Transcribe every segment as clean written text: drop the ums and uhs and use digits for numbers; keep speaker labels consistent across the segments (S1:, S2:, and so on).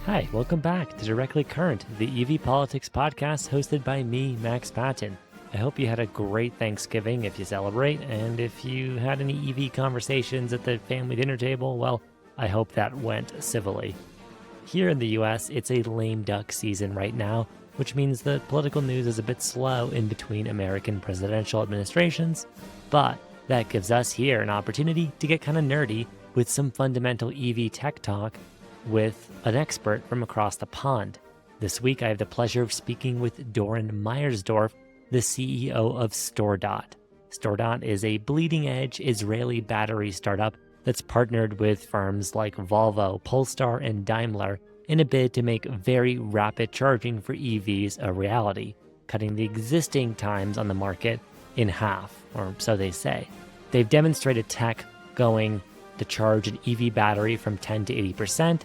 S1: Hi, welcome back to Directly Current, the EV Politics podcast hosted by me, Max Patton. I hope you had a great Thanksgiving if you celebrate, and if you had any EV conversations at the family dinner table, well, I hope that went civilly. Here in the US, it's a lame duck season right now, which means the political news is a bit slow in between American presidential administrations, but that gives us here an opportunity to get kind of nerdy with some fundamental EV tech talk with an expert from across the pond. This week, I have the pleasure of speaking with Doron Myersdorf, the CEO of StoreDot. StoreDot is a bleeding-edge Israeli battery startup that's partnered with firms like Volvo, Polestar, and Daimler in a bid to make very rapid charging for EVs a reality, cutting the existing times on the market in half, or so they say. They've demonstrated tech going to charge an EV battery from 10 to 80%,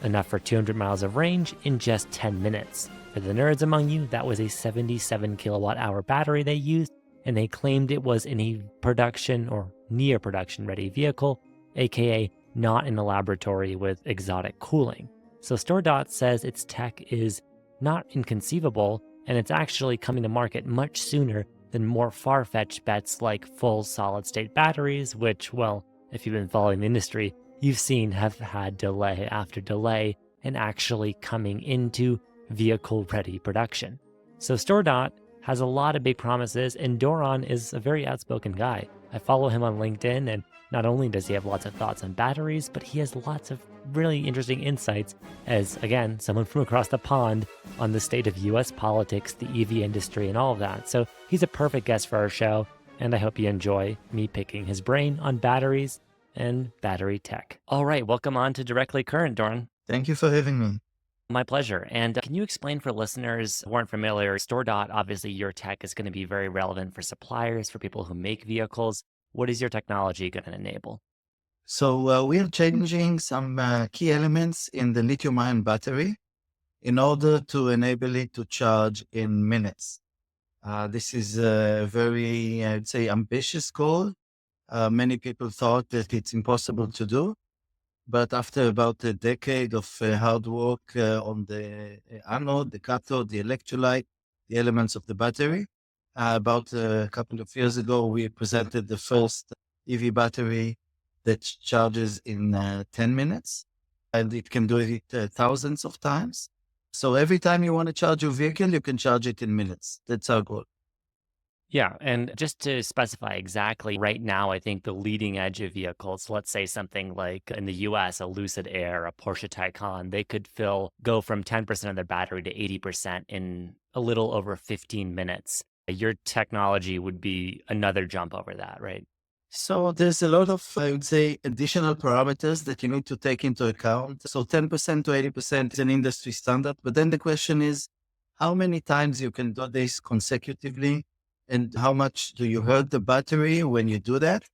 S1: enough for 200 miles of range in just 10 minutes. For the nerds among you, that was a 77 kilowatt hour battery they used, and they claimed it was in a production or near production ready vehicle, aka not in a laboratory with exotic cooling. So StoreDot says its tech is not inconceivable, and it's actually coming to market much sooner than more far-fetched bets like full solid-state batteries, which, well, if you've been following the industry, you've seen have had delay after delay and actually coming into vehicle-ready production. So StoreDot has a lot of big promises, and Doron is a very outspoken guy. I follow him on LinkedIn, and not only does he have lots of thoughts on batteries, but he has lots of really interesting insights as, again, someone from across the pond on the state of US politics, the EV industry, and all of that. So he's a perfect guest for our show, and I hope you enjoy me picking his brain on batteries and battery tech. All right, welcome on to Directly Current, Doron.
S2: Thank you for having me.
S1: My pleasure. And can you explain for listeners who aren't familiar, StoreDot, obviously your tech is going to be very relevant for suppliers, for people who make vehicles. What is your technology going to enable?
S2: So we are changing some key elements in the lithium-ion battery in order to enable it to charge in minutes. This is a very, I'd say, ambitious goal. Many people thought that it's impossible to do, but after about a decade of hard work on the anode, the cathode, the electrolyte, the elements of the battery, about a couple of years ago, we presented the first EV battery that charges in 10 minutes, and it can do it thousands of times. So every time you want to charge your vehicle, you can charge it in minutes. That's our goal.
S1: Yeah, and just to specify exactly, right now, I think the leading edge of vehicles, let's say something like in the US, a Lucid Air, a Porsche Taycan, they could go from 10% of their battery to 80% in a little over 15 minutes. Your technology would be another jump over that, right?
S2: So there's a lot of, I would say, additional parameters that you need to take into account. So 10% to 80% is an industry standard. But then the question is, how many times you can do this consecutively? And how much do you hurt the battery when you do that?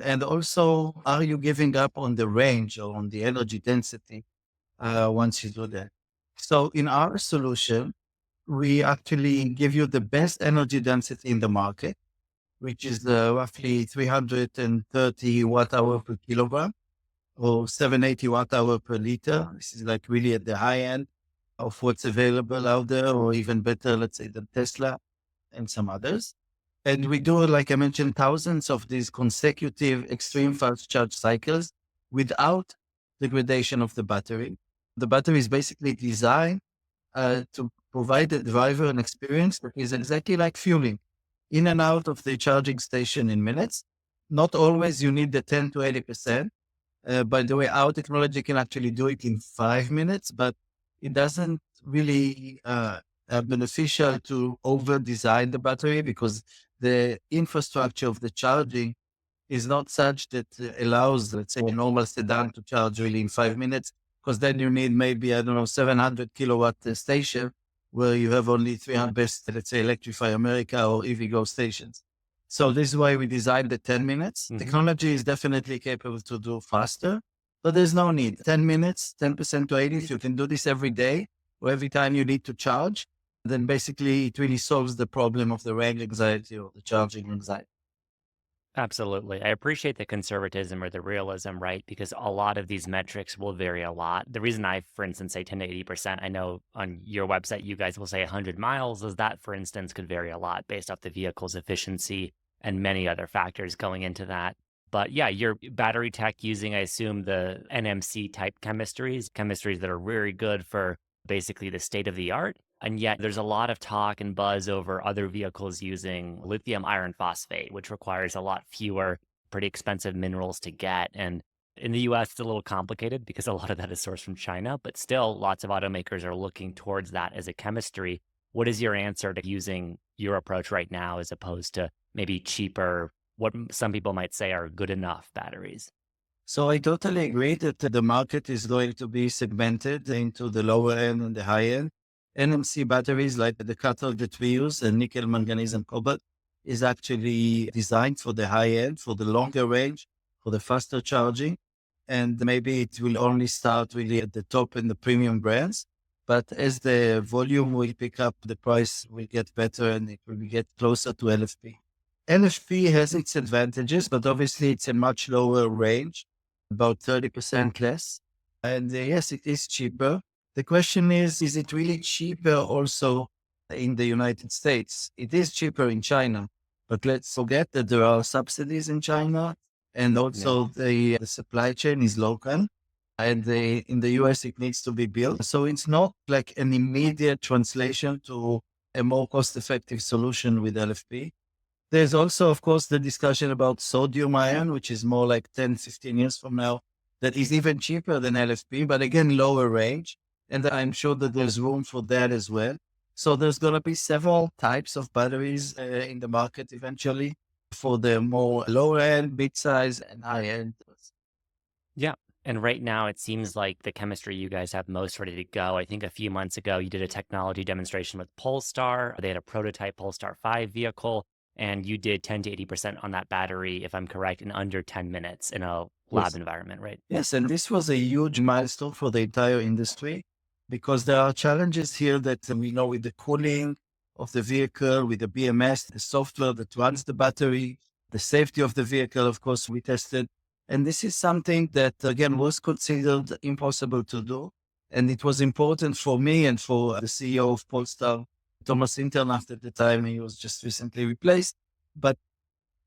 S2: And also, are you giving up on the range or on the energy density once you do that? So in our solution, we actually give you the best energy density in the market, which is roughly 330 watt hour per kilogram or 780 watt hour per liter. This is like really at the high end of what's available out there, or even better, let's say the Tesla and some others. And we do, like I mentioned, thousands of these consecutive extreme fast charge cycles without degradation of the battery. The battery is basically designed to provide the driver an experience that is exactly like fueling, in and out of the charging station in minutes. Not always you need the 10 to 80%. By the way, our technology can actually do it in 5 minutes, but it doesn't really beneficial to over design the battery because the infrastructure of the charging is not such that allows, let's say, a normal sedan to charge really in 5 minutes, because then you need maybe, 700 kilowatt station where you have only 300 best, let's say, Electrify America or EVgo stations. So this is why we designed the 10 minutes.
S1: Mm-hmm.
S2: Technology is definitely capable to do faster, but there's no need. 10 minutes, 10% to 80, if you can do this every day or every time you need to charge, then basically it really solves the problem of the range anxiety or the charging anxiety.
S1: Absolutely. I appreciate the conservatism or the realism, right? Because a lot of these metrics will vary a lot. The reason I, for instance, say 10 to 80%, I know on your website, you guys will say 100 miles, is that, for instance, could vary a lot based off the vehicle's efficiency and many other factors going into that. But yeah, your battery tech using, I assume, the NMC type chemistries that are very good for basically the state of the art. And yet there's a lot of talk and buzz over other vehicles using lithium iron phosphate, which requires a lot fewer pretty expensive minerals to get. And in the US, it's a little complicated because a lot of that is sourced from China, but still lots of automakers are looking towards that as a chemistry. What is your answer to using your approach right now as opposed to maybe cheaper, what some people might say are good enough batteries?
S2: So I totally agree that the market is going to be segmented into the lower end and the high end. NMC batteries, like the cathode that we use, the nickel, manganese, and cobalt, is actually designed for the high end, for the longer range, for the faster charging. And maybe it will only start really at the top in the premium brands. But as the volume will pick up, the price will get better and it will get closer to LFP. LFP has its advantages, but obviously it's a much lower range, about 30% less. And yes, it is cheaper. The question is it really cheaper also in the United States? It is cheaper in China, but let's forget that there are subsidies in China and
S1: Yeah.
S2: also the supply chain is local. And in the US, it needs to be built. So it's not like an immediate translation to a more cost effective solution with LFP. There's also, of course, the discussion about sodium ion, which is more like 10, 15 years from now, that is even cheaper than LFP, but again, lower range. And I'm sure that there's room for that as well. So there's going to be several types of batteries in the market eventually for the more lower end, mid size, and high end.
S1: Yeah. And right now, it seems like the chemistry you guys have most ready to go. I think a few months ago, you did a technology demonstration with Polestar. They had a prototype Polestar 5 vehicle, and you did 10 to 80% on that battery, if I'm correct, in under 10 minutes in a lab
S2: Yes.
S1: environment, right?
S2: Yes, and this was a huge milestone for the entire industry because there are challenges here that we know with the cooling of the vehicle, with the BMS, the software that runs the battery, the safety of the vehicle, of course, we tested. And this is something that, again, was considered impossible to do. And it was important for me and for the CEO of Polestar, Thomas Internach at the time, he was just recently replaced. But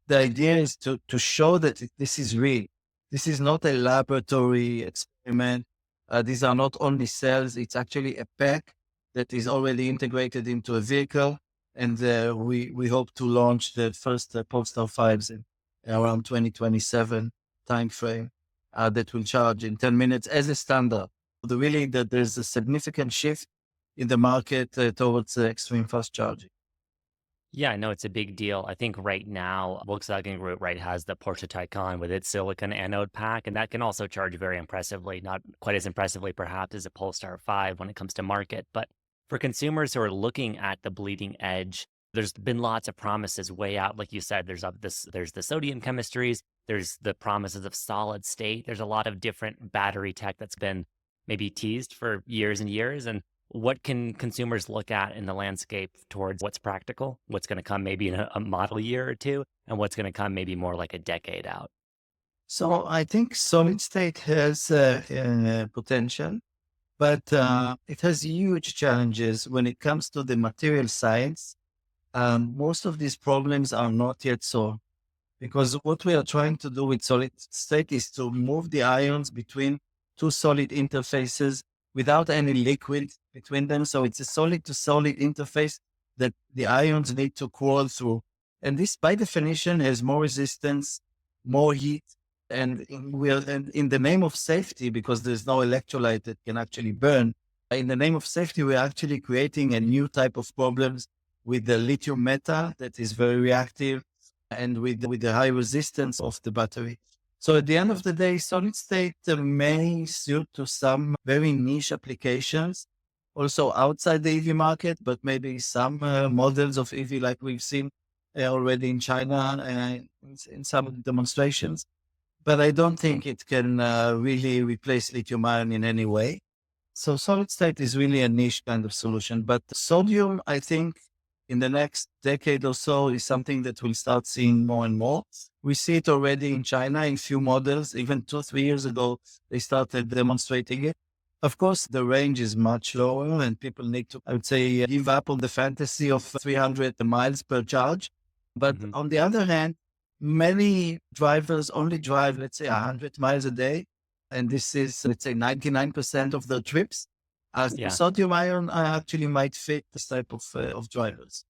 S2: the idea is to show that this is real. This is not a laboratory experiment. These are not only cells, it's actually a pack that is already integrated into a vehicle. And we hope to launch the first Polestar 5s in around 2027 timeframe that will charge in 10 minutes as a standard. Really, that there's a significant shift in the market towards extreme fast charging.
S1: Yeah, I know it's a big deal. I think right now, Volkswagen Group, right, has the Porsche Taycan with its silicon anode pack, and that can also charge very impressively, not quite as impressively perhaps as a Polestar 5 when it comes to market. But for consumers who are looking at the bleeding edge, there's been lots of promises way out. Like you said, there's the sodium chemistries, there's the promises of solid state. There's a lot of different battery tech that's been maybe teased for years and years. And what can consumers look at in the landscape towards what's practical, what's going to come maybe in a model year or two, and what's going to come maybe more like a decade out?
S2: So I think solid state has potential, but it has huge challenges when it comes to the material science. Most of these problems are not yet solved because what we are trying to do with solid state is to move the ions between two solid interfaces without any liquid between them. So it's a solid to solid interface that the ions need to crawl through. And this, by definition, has more resistance, more heat. And in the name of safety, because there's no electrolyte that can actually burn, in the name of safety, we're actually creating a new type of problems with the lithium metal that is very reactive and with the high resistance of the battery. So at the end of the day, solid state may suit to some very niche applications, also outside the EV market, but maybe some models of EV like we've seen already in China in some demonstrations. But I don't think it can really replace lithium ion in any way. So solid state is really a niche kind of solution. But sodium, I think, in the next decade or so is something that we'll start seeing more and more. We see it already in China in few models. Even 2, 3 years ago, they started demonstrating it. Of course, the range is much lower and people need to, I would say, give up on the fantasy of 300 miles per charge. But
S1: Hmm.
S2: on the other hand, many drivers only drive, let's say, 100 miles a day. And this is, let's say, 99% of their trips.
S1: Yeah.
S2: Sodium ion actually might fit this type of drivers.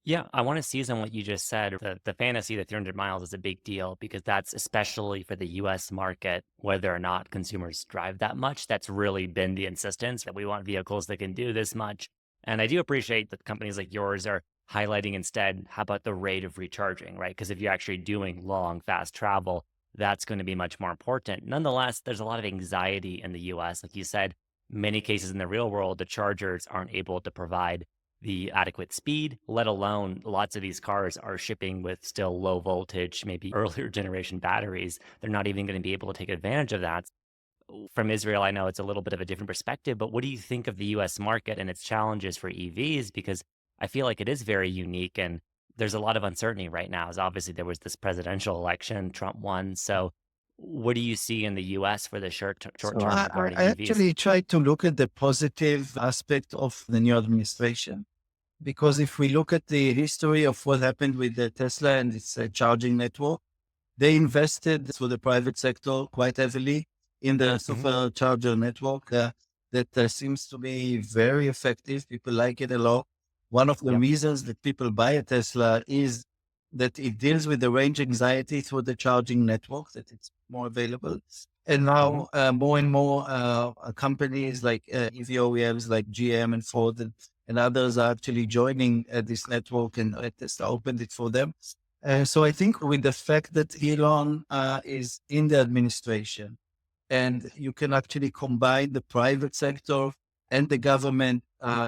S1: Yeah, I want to seize on what you just said. The fantasy that 300 miles is a big deal because that's especially for the US market, whether or not consumers drive that much. That's really been the insistence that we want vehicles that can do this much. And I do appreciate that companies like yours are highlighting instead, how about the rate of recharging, right? Because if you're actually doing long, fast travel, that's going to be much more important. Nonetheless, there's a lot of anxiety in the US. Like you said, many cases in the real world, the chargers aren't able to provide the adequate speed, let alone lots of these cars are shipping with still low voltage, maybe earlier generation batteries. They're not even going to be able to take advantage of that. From Israel, I know it's a little bit of a different perspective, but what do you think of the US market and its challenges for EVs? Because I feel like it is very unique and there's a lot of uncertainty right now. As obviously there was this presidential election, Trump won. So what do you see in the US for the short
S2: So
S1: term
S2: I
S1: regarding EVs?
S2: actually try to look at the positive aspect of the new administration. Because if we look at the history of what happened with the Tesla and its charging network, they invested through the private sector quite heavily in the
S1: Hmm.
S2: supercharger network that seems to be very effective. People like it a lot. One of the
S1: Yep.
S2: reasons that people buy a Tesla is that it deals with the range anxiety through the charging network, that it's more available. And
S1: Hmm.
S2: now more and more companies like EV OEMs like GM and Ford and others are actually joining this network and Tesla opened it for them. So I think with the fact that Elon is in the administration and you can actually combine the private sector and the government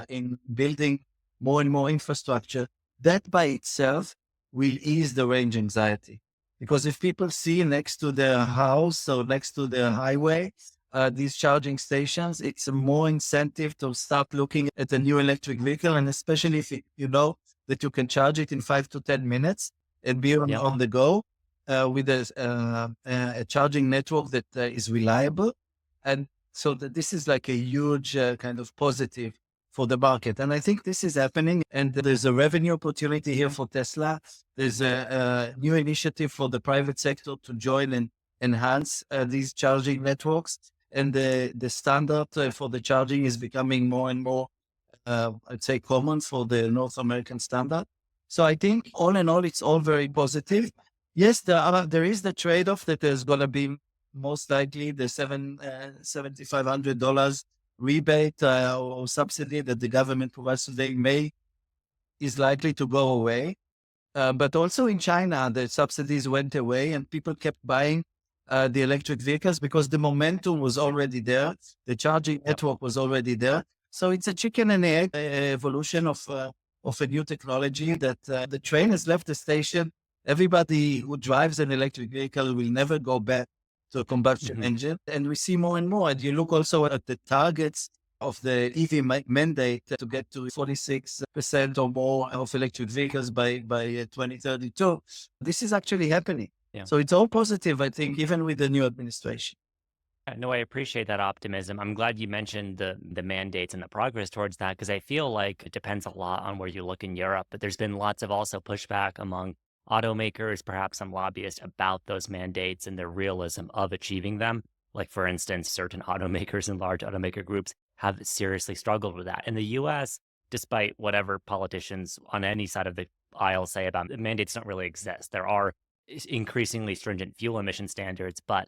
S2: in building more and more infrastructure, that by itself will ease the range anxiety. Because if people see next to their house or next to their highway, these charging stations, it's a more incentive to start looking at a new electric vehicle. And especially if you know that you can charge it in 5 to 10 minutes and be
S1: Yep.
S2: on the go with a charging network that is reliable. And so that this is like a huge kind of positive for the market. And I think this is happening. And there's a revenue opportunity here for Tesla. There's a new initiative for the private sector to join and enhance these charging networks. And the standard for the charging is becoming more and more I'd say common for the North American standard. So I think all in all, it's all very positive. Yes, there is the trade-off that there's going to be most likely the $7,500 rebate or subsidy that the government provides today is likely to go away. But also in China, the subsidies went away and people kept buying the electric vehicles because the momentum was already there. The charging
S1: Yep.
S2: network was already there. So it's a chicken and egg evolution of a new technology that the train has left the station. Everybody who drives an electric vehicle will never go back to a combustion
S1: Hmm.
S2: engine. And we see more and more. And you look also at the targets of the EV mandate to get to 46% or more of electric vehicles by 2032. This is actually happening.
S1: Yeah.
S2: So it's all positive, I think, even with the new administration.
S1: No, I appreciate that optimism. I'm glad you mentioned the mandates and the progress towards that because I feel like it depends a lot on where you look in Europe. But there's been lots of also pushback among automakers, perhaps some lobbyists, about those mandates and the realism of achieving them. Like for instance, certain automakers and large automaker groups have seriously struggled with that. In the U.S., despite whatever politicians on any side of the aisle say about it, mandates don't really exist. There are increasingly stringent fuel emission standards, but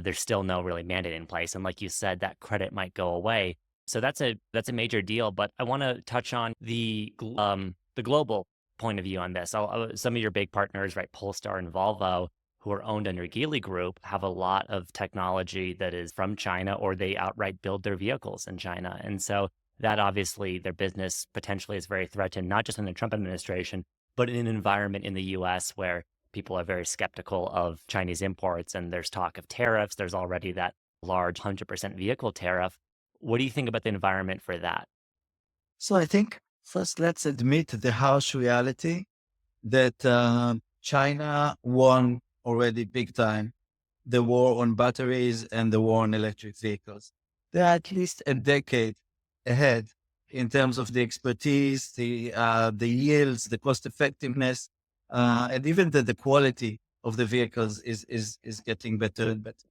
S1: there's still no really mandate in place. And like you said, that credit might go away. So that's a major deal. But I want to touch on the global point of view on this. Some of your big partners, right, Polestar and Volvo, who are owned under Geely Group, have a lot of technology that is from China, or they outright build their vehicles in China. And so that obviously their business potentially is very threatened, not just in the Trump administration, but in an environment in the U.S. where people are very skeptical of Chinese imports and there's talk of tariffs. There's already that large 100% vehicle tariff. What do you think about the environment for that?
S2: So I think First, let's admit the harsh reality that China won already big time the war on batteries and the war on electric vehicles. They're at least a decade ahead in terms of the expertise, the yields, the cost effectiveness, and even the quality of the vehicles is getting better and better.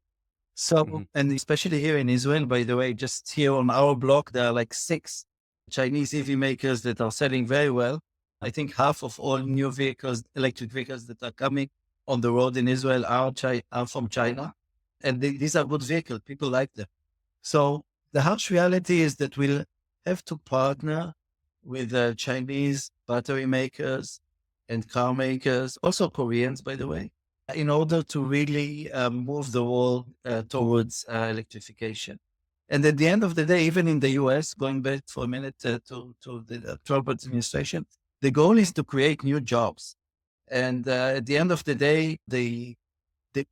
S2: So,
S1: Mhm.
S2: and especially here in Israel, by the way, just here on our block, there are like 6 Chinese EV makers that are selling very well. I think half of all new vehicles, electric vehicles that are coming on the road in Israel are from China. And these are good vehicles. People like them. So the harsh reality is that we'll have to partner with Chinese battery makers and car makers, also Koreans, by the way, in order to really move the world towards electrification. And at the end of the day, even in the US, going back for a minute to the Trump administration, the goal is to create new jobs. And at the end of the day, the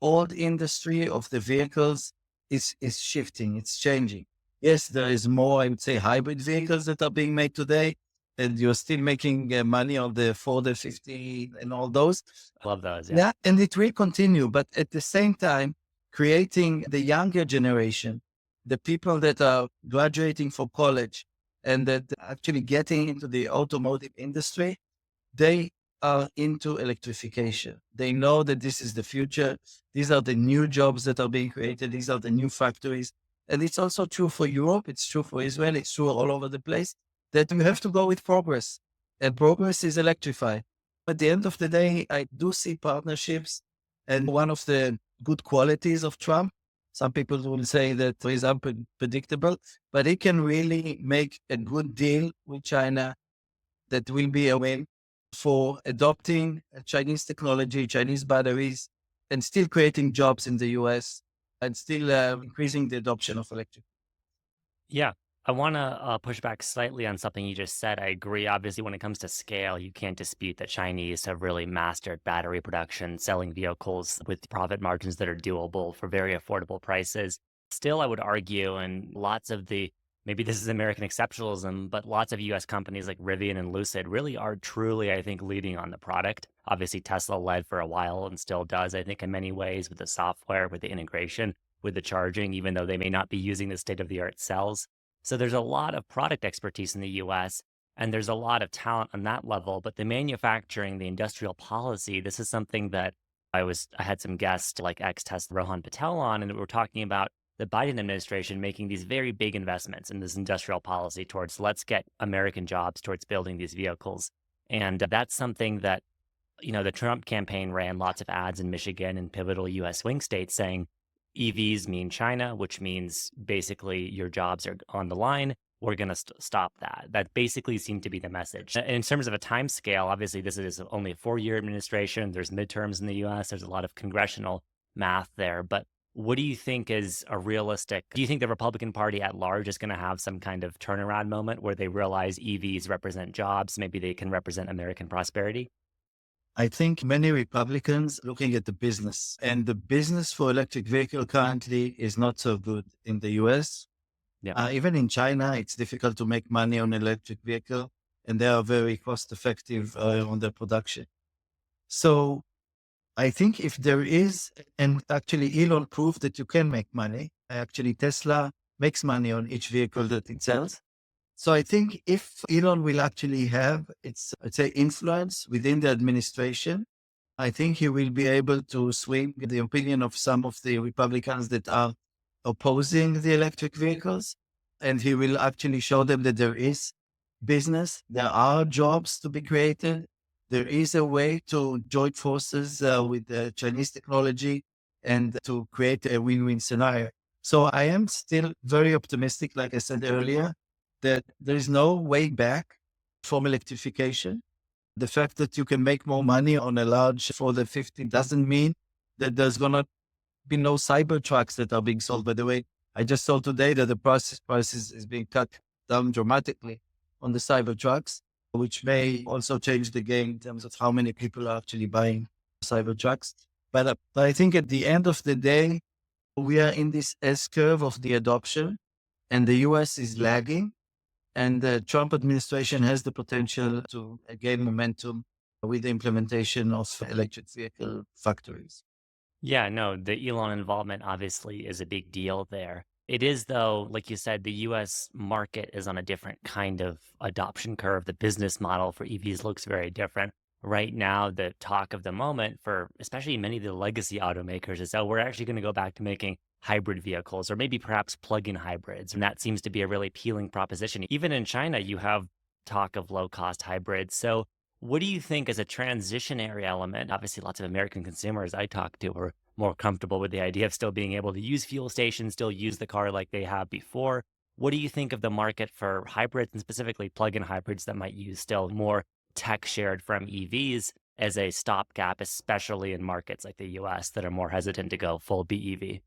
S2: old industry of the vehicles is shifting, it's changing. Yes, there is more, I would say, hybrid vehicles that are being made today, and you're still making money on the Ford F-50 and all those.
S1: Love those. Yeah.
S2: Yeah, and it will continue, but at the same time, creating the younger generation, the people that are graduating from college and that actually getting into the automotive industry, they are into electrification. They know that this is the future. These are the new jobs that are being created. These are the new factories. And it's also true for Europe. It's true for Israel. It's true all over the place that we have to go with progress. And progress is electrified. At the end of the day, I do see partnerships. And one of the good qualities of Trump, some people will say that he's unpredictable, but he can really make a good deal with China that will be a win for adopting Chinese technology, Chinese batteries, and still creating jobs in the US and still increasing the adoption of electric.
S1: Yeah. I want to push back slightly on something you just said. I agree. Obviously, when it comes to scale, you can't dispute that Chinese have really mastered battery production, selling vehicles with profit margins that are doable for very affordable prices. Still, I would argue, and lots of the maybe this is American exceptionalism, but lots of US companies like Rivian and Lucid really are truly, I think, leading on the product. Obviously, Tesla led for a while and still does, I think, in many ways with the software, with the integration, with the charging, even though they may not be using the state of the art cells. So there's a lot of product expertise in the US, and there's a lot of talent on that level. But the manufacturing, the industrial policy, this is something that I had some guests like ex-Tesla Rohan Patel on, and we were talking about the Biden administration making these very big investments in this industrial policy towards let's get American jobs towards building these vehicles. And that's something that, the Trump campaign ran lots of ads in Michigan and pivotal US swing states saying, EVs mean China, which means basically your jobs are on the line. We're going to stop that. That basically seemed to be the message. In terms of a time scale, obviously, this is only a 4-year administration. There's midterms in the US. There's a lot of congressional math there. But what do you think is a realistic? Do you think the Republican Party at large is going to have some kind of turnaround moment where they realize EVs represent jobs? Maybe they can represent American prosperity?
S2: I think many Republicans looking at the business and the business for electric vehicle currently is not so good in the US.
S1: Yeah.
S2: Even in China, it's difficult to make money on electric vehicle and they are very cost effective on their production. So I think if there is, and actually Elon proved that you can make money. Actually, Tesla makes money on each vehicle that it sells. So I think if Elon will actually have its, let's say, influence within the administration, I think he will be able to swing the opinion of some of the Republicans that are opposing the electric vehicles. And he will actually show them that there is business, there are jobs to be created. There is a way to join forces with the Chinese technology and to create a win-win scenario. So I am still very optimistic, like I said earlier, that there is no way back from electrification. The fact that you can make more money on a large Ford F-50 doesn't mean that there's going to be no cyber trucks that are being sold. By the way, I just saw today that the price is being cut down dramatically on the cyber trucks, which may also change the game in terms of how many people are actually buying cyber trucks. But I think at the end of the day, we are in this S curve of the adoption and the US is lagging. And the Trump administration has the potential to gain momentum with the implementation of electric vehicle factories.
S1: Yeah, no, the Elon involvement obviously is a big deal there. It is, though, like you said, the US market is on a different kind of adoption curve. The business model for EVs looks very different. Right now, the talk of the moment for especially many of the legacy automakers is that we're actually going to go back to making hybrid vehicles or maybe perhaps plug-in hybrids. And that seems to be a really appealing proposition. Even in China, you have talk of low-cost hybrids. So what do you think is a transitionary element? Obviously, lots of American consumers I talk to are more comfortable with the idea of still being able to use fuel stations, still use the car like they have before. What do you think of the market for hybrids and specifically plug-in hybrids that might use still more tech shared from EVs as a stopgap, especially in markets like the US that are more hesitant to go full BEV?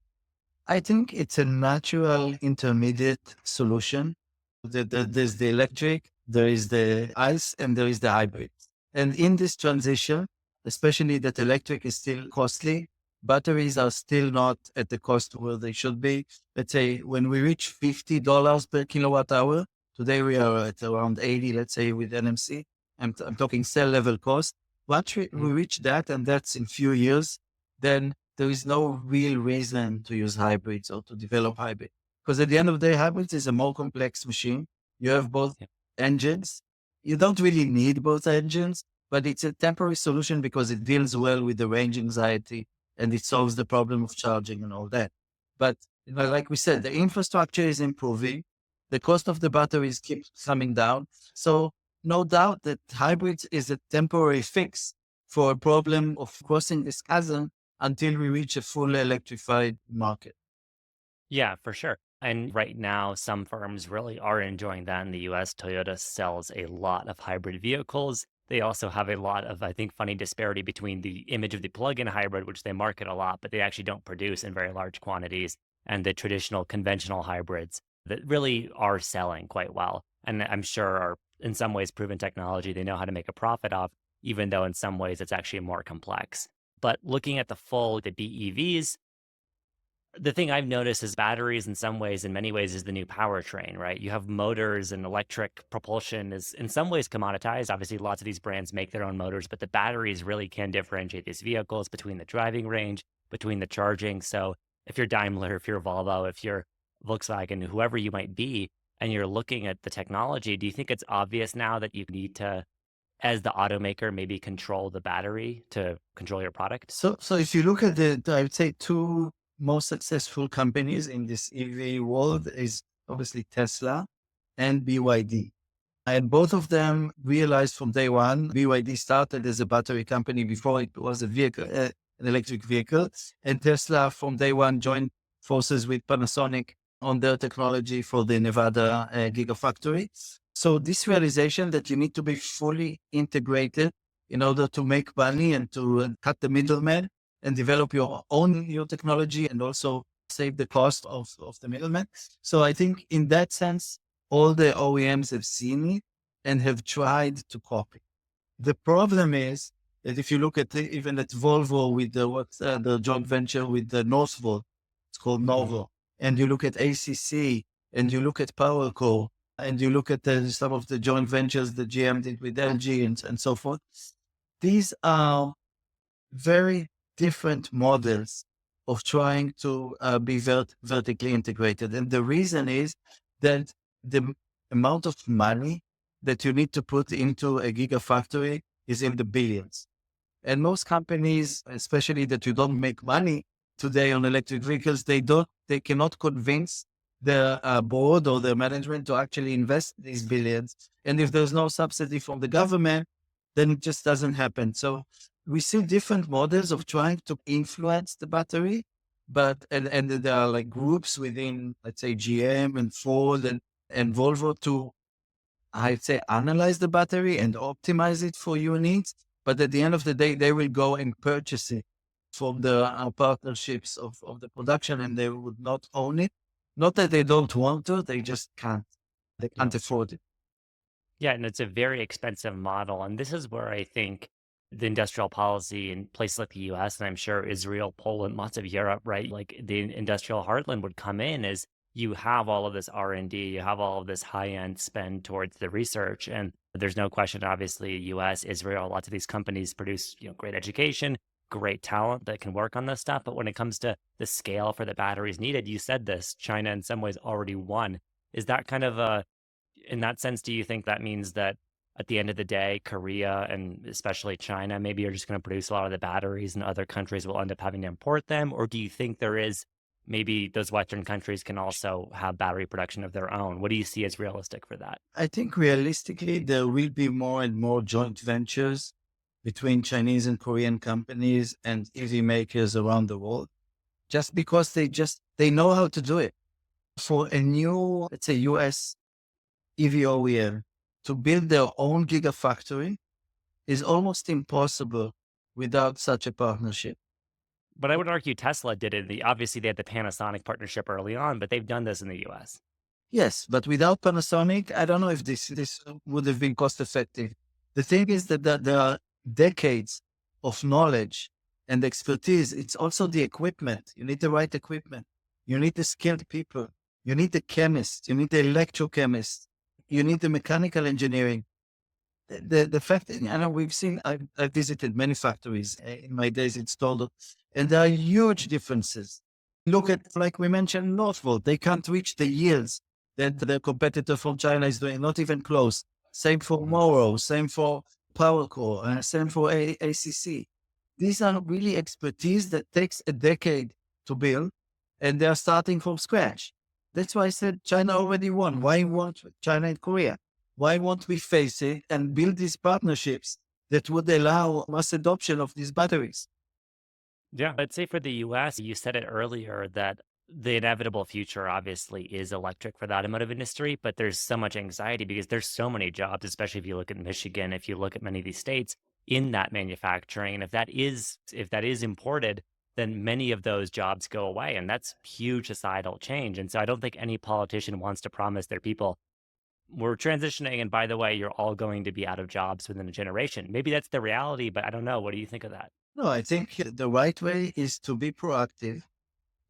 S2: I think it's a natural intermediate solution. There's the electric, there is the ICE, and there is the hybrid. And in this transition, especially that electric is still costly, batteries are still not at the cost where they should be. Let's say when we reach $50 per kilowatt hour, today we are at around 80, let's say with NMC. I'm talking cell level cost. Once we reach that, and that's in few years, then there is no real reason to use hybrids or to develop hybrids. Because at the end of the day, hybrids is a more complex machine. You have both
S1: Yeah.
S2: engines. You don't really need both engines, but it's a temporary solution because it deals well with the range anxiety and it solves the problem of charging and all that. But like we said, the infrastructure is improving. The cost of the batteries keeps coming down. So no doubt that hybrids is a temporary fix for a problem of crossing this chasm until we reach a fully electrified market.
S1: Yeah, for sure. And right now, some firms really are enjoying that in the US. Toyota sells a lot of hybrid vehicles. They also have a lot of, I think, funny disparity between the image of the plug in hybrid, which they market a lot, but they actually don't produce in very large quantities, and the traditional conventional hybrids that really are selling quite well. And I'm sure are in some ways proven technology they know how to make a profit off, even though in some ways it's actually more complex. But looking at the BEVs, the thing I've noticed is batteries in some ways, in many ways, is the new powertrain, right? You have motors and electric propulsion is in some ways commoditized. Obviously, lots of these brands make their own motors, but the batteries really can differentiate these vehicles between the driving range, between the charging. So if you're Daimler, if you're Volvo, if you're Volkswagen, whoever you might be, and you're looking at the technology, do you think it's obvious now that you need to, as the automaker, maybe control the battery to control your product?
S2: So if you look at I would say two most successful companies in this EV world is obviously Tesla and BYD. And both of them realized from day one, BYD started as a battery company before it was a vehicle, an electric vehicle. And Tesla from day one joined forces with Panasonic on their technology for the Nevada Gigafactory. So this realization that you need to be fully integrated in order to make money and to cut the middleman and develop your own new technology and also save the cost of the middleman. So I think in that sense, all the OEMs have seen it and have tried to copy. The problem is that if you look at even at Volvo with the joint venture with the Northvolt, it's called Novo, and you look at ACC and you look at PowerCo and you look at some of the joint ventures that GM did with LG and so forth, these are very different models of trying to be vertically integrated. And the reason is that the amount of money that you need to put into a gigafactory is in the billions. And most companies, especially that you don't make money today on electric vehicles, they cannot convince the board or the management to actually invest these billions. And if there's no subsidy from the government, then it just doesn't happen. So we see different models of trying to influence the battery, and there are like groups within, let's say, GM and Ford and Volvo to, I'd say, analyze the battery and optimize it for your needs. But at the end of the day, they will go and purchase it from the partnerships of the production, and they would not own it. Not that they don't want to, they just can't. They
S1: Yeah.
S2: can't afford it.
S1: Yeah, and it's a very expensive model. And this is where I think the industrial policy in places like the US, and I'm sure Israel, Poland, lots of Europe, right? Like the industrial heartland would come in is you have all of this R&D, you have all of this high-end spend towards the research, and there's no question, obviously, US, Israel, lots of these companies produce, great education, great talent that can work on this stuff. But when it comes to the scale for the batteries needed, you said this, China in some ways already won. Is that kind of in that sense, do you think that means that at the end of the day, Korea and especially China maybe are just going to produce a lot of the batteries and other countries will end up having to import them? Or do you think there is maybe those Western countries can also have battery production of their own? What do you see as realistic for that?
S2: I think realistically, there will be more and more joint ventures between Chinese and Korean companies and EV makers around the world, just because they know how to do it. For a new, let's say, US EV OEM to build their own gigafactory is almost impossible without such a partnership.
S1: But I would argue Tesla did it. Obviously, they had the Panasonic partnership early on, but they've done this in the US.
S2: Yes, but without Panasonic, I don't know if this would have been cost effective. The thing is that there are decades of knowledge and expertise. It's also the equipment. You need the right equipment. You need the skilled people. You need the chemist. You need the electrochemist. You need the mechanical engineering. The fact that, we've seen, I've visited many factories in my days in StoreDot, and there are huge differences. Look at, like we mentioned, Northvolt. They can't reach the yields that the competitor from China is doing, not even close. Same for Morrow, same for PowerCore, same for ACC. These are really expertise that takes a decade to build, and they're starting from scratch. That's why I said China already won. Why won't China and Korea? Why won't we face it and build these partnerships that would allow mass adoption of these batteries?
S1: Yeah. I'd say for the US, you said it earlier that the inevitable future obviously is electric for the automotive industry, but there's so much anxiety because there's so many jobs, especially if you look at Michigan, if you look at many of these states in that manufacturing. And if that is imported, then many of those jobs go away. And that's huge societal change. And so I don't think any politician wants to promise their people, we're transitioning. And by the way, you're all going to be out of jobs within a generation. Maybe that's the reality, but I don't know. What do you think of that?
S2: No, I think the right way is to be proactive,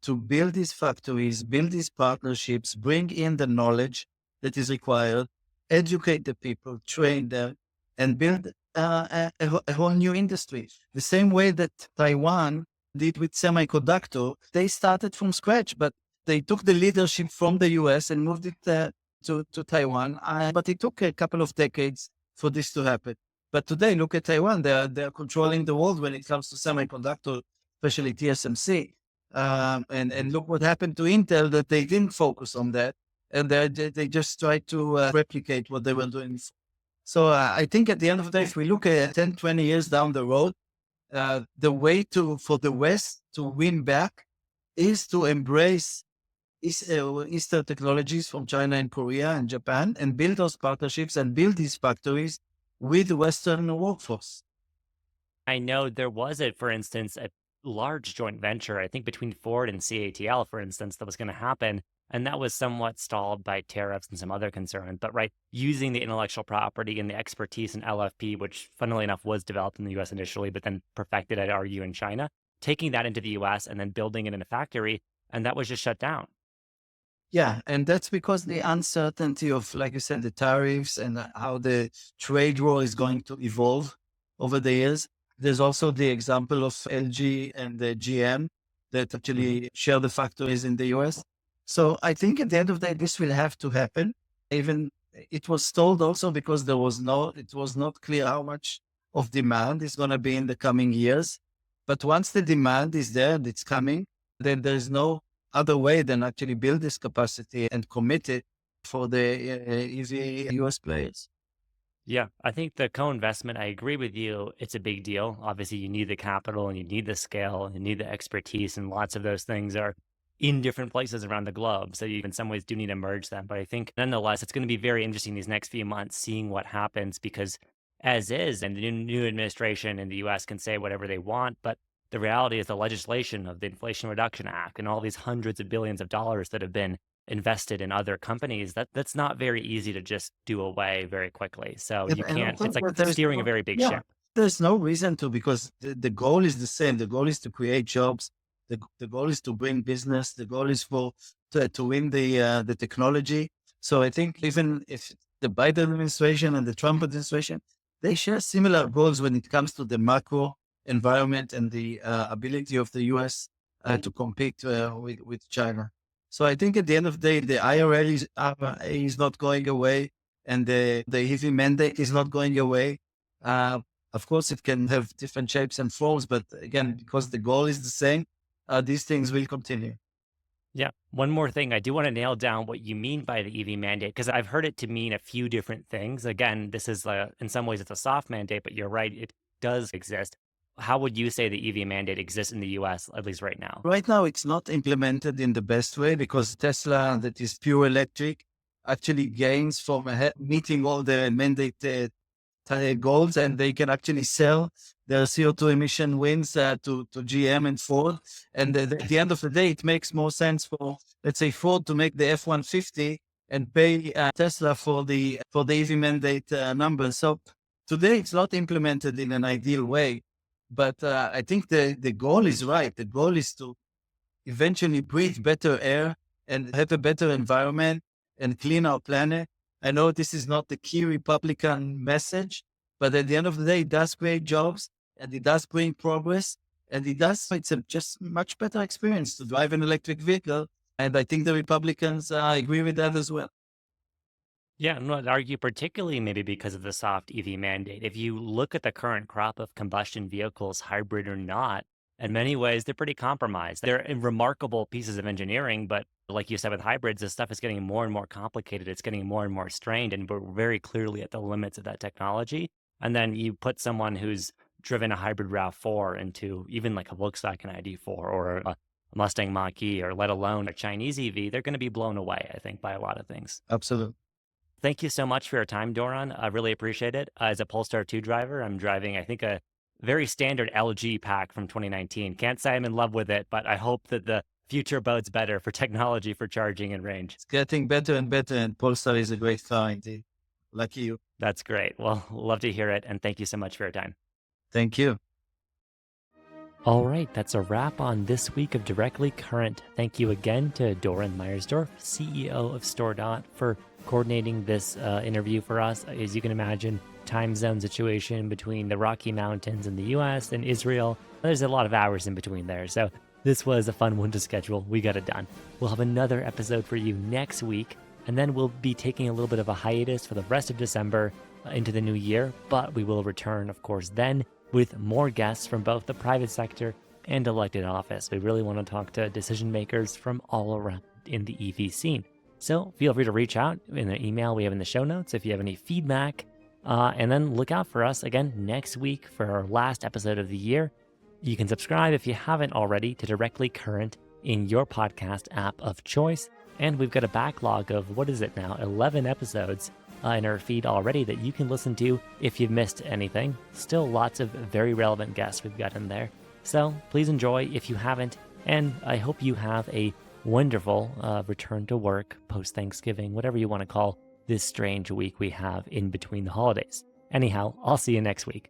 S2: to build these factories, build these partnerships, bring in the knowledge that is required, educate the people, train them, and build a whole new industry. The same way that Taiwan did with semiconductor, they started from scratch, but they took the leadership from the US and moved it to Taiwan. But it took a couple of decades for this to happen. But today, look at Taiwan. They're controlling the world when it comes to semiconductor, especially TSMC. And look what happened to Intel, that they didn't focus on that. And they just tried to replicate what they were doing. So I think at the end of the day, if we look at 10, 20 years down the road, the way for the West to win back is to embrace Eastern technologies from China and Korea and Japan and build those partnerships and build these factories with the Western workforce.
S1: I know there was for instance, a large joint venture, I think between Ford and CATL, for instance, that was going to happen. And that was somewhat stalled by tariffs and some other concerns. But right, using the intellectual property and the expertise in LFP, which funnily enough was developed in the US initially, but then perfected, I'd argue, in China, taking that into the US and then building it in a factory, and that was just shut down.
S2: Yeah, and that's because the uncertainty of, like you said, the tariffs and how the trade war is going to evolve over the years. There's also the example of LG and the GM that actually share the factories in the US. So I think at the end of the day, this will have to happen. Even it was stalled also because it was not clear how much of demand is going to be in the coming years. But once the demand is there and it's coming, then there's no other way than actually build this capacity and commit it for the EV US players.
S1: Yeah, I think the co-investment, I agree with you. It's a big deal. Obviously, you need the capital and you need the scale and you need the expertise, and lots of those things are in different places around the globe. So you, in some ways, do need to merge them. But I think nonetheless, it's going to be very interesting these next few months, seeing what happens, because as is, and the new administration in the US can say whatever they want, but the reality is the legislation of the Inflation Reduction Act and all these hundreds of billions of dollars that have been invested in other companies, that's not very easy to just do away very quickly. So you
S2: And of
S1: can't,
S2: course,
S1: it's like
S2: but there's
S1: steering a very big ship.
S2: there's no reason to, because the goal is the same. The goal is to create jobs. The goal is to bring business. The goal is for to win the technology. So I think even if the Biden administration and the Trump administration, they share similar goals when it comes to the macro environment and the ability of the U.S. To compete with China. So I think at the end of the day, the IRA is not going away, and the EV mandate is not going away. Uh, of course, it can have different shapes and forms, but again, because the goal is the same, these things will continue.
S1: Yeah. One more thing. I do want to nail down what you mean by the EV mandate, because I've heard it to mean a few different things. Again, this is in some ways it's a soft mandate, but you're right. It does exist. How would you say the EV mandate exists in the US, at least right now?
S2: Right now, it's not implemented in the best way because Tesla, that is pure electric, actually gains from meeting all the mandated goals, and they can actually sell their CO2 emission wins to GM and Ford. And at the end of the day, it makes more sense for, let's say, Ford to make the F-150 and pay Tesla for the EV mandate numbers. So today, it's not implemented in an ideal way. But I think the goal is right. The goal is to eventually breathe better air and have a better environment and clean our planet. I know this is not the key Republican message, but at the end of the day, it does create jobs and it does bring progress. And it's a just much better experience to drive an electric vehicle. And I think the Republicans agree with that as well.
S1: Yeah, and I'd argue particularly maybe because of the soft EV mandate. If you look at the current crop of combustion vehicles, hybrid or not, in many ways they're pretty compromised. They're remarkable pieces of engineering, but like you said with hybrids, this stuff is getting more and more complicated. It's getting more and more strained, and we're very clearly at the limits of that technology. And then you put someone who's driven a hybrid RAV4 into even like a Volkswagen ID4 or a Mustang Mach-E, or let alone a Chinese EV, they're going to be blown away, I think, by a lot of things.
S2: Absolutely.
S1: Thank you so much for your time, Doron. I really appreciate it. As a Polestar 2 driver, I'm driving, I think, a very standard LG pack from 2019. Can't say I'm in love with it, but I hope that the future bodes better for technology for charging and range.
S2: It's getting better and better, and Polestar is a great car indeed. Lucky you.
S1: That's great. Well, love to hear it. And thank you so much for your time.
S2: Thank you.
S1: All right, that's a wrap on this week of Directly Current. Thank you again to Doron Myersdorf, CEO of StoreDot, for coordinating this interview for us. As you can imagine, time zone situation between the Rocky Mountains in the US and Israel. There's a lot of hours in between there. So this was a fun one to schedule. We got it done. We'll have another episode for you next week, and then we'll be taking a little bit of a hiatus for the rest of December into the new year. But we will return, of course, then with more guests from both the private sector and elected office. We really want to talk to decision makers from all around in the EV scene. So feel free to reach out in the email we have in the show notes if you have any feedback. And then look out for us again next week for our last episode of the year. You can subscribe if you haven't already to Directly Current in your podcast app of choice. And we've got a backlog of, 11 episodes in our feed already that you can listen to if you've missed anything. Still lots of very relevant guests we've got in there. So please enjoy if you haven't. And I hope you have a wonderful return to work, post-Thanksgiving, whatever you want to call this strange week we have in between the holidays. Anyhow, I'll see you next week.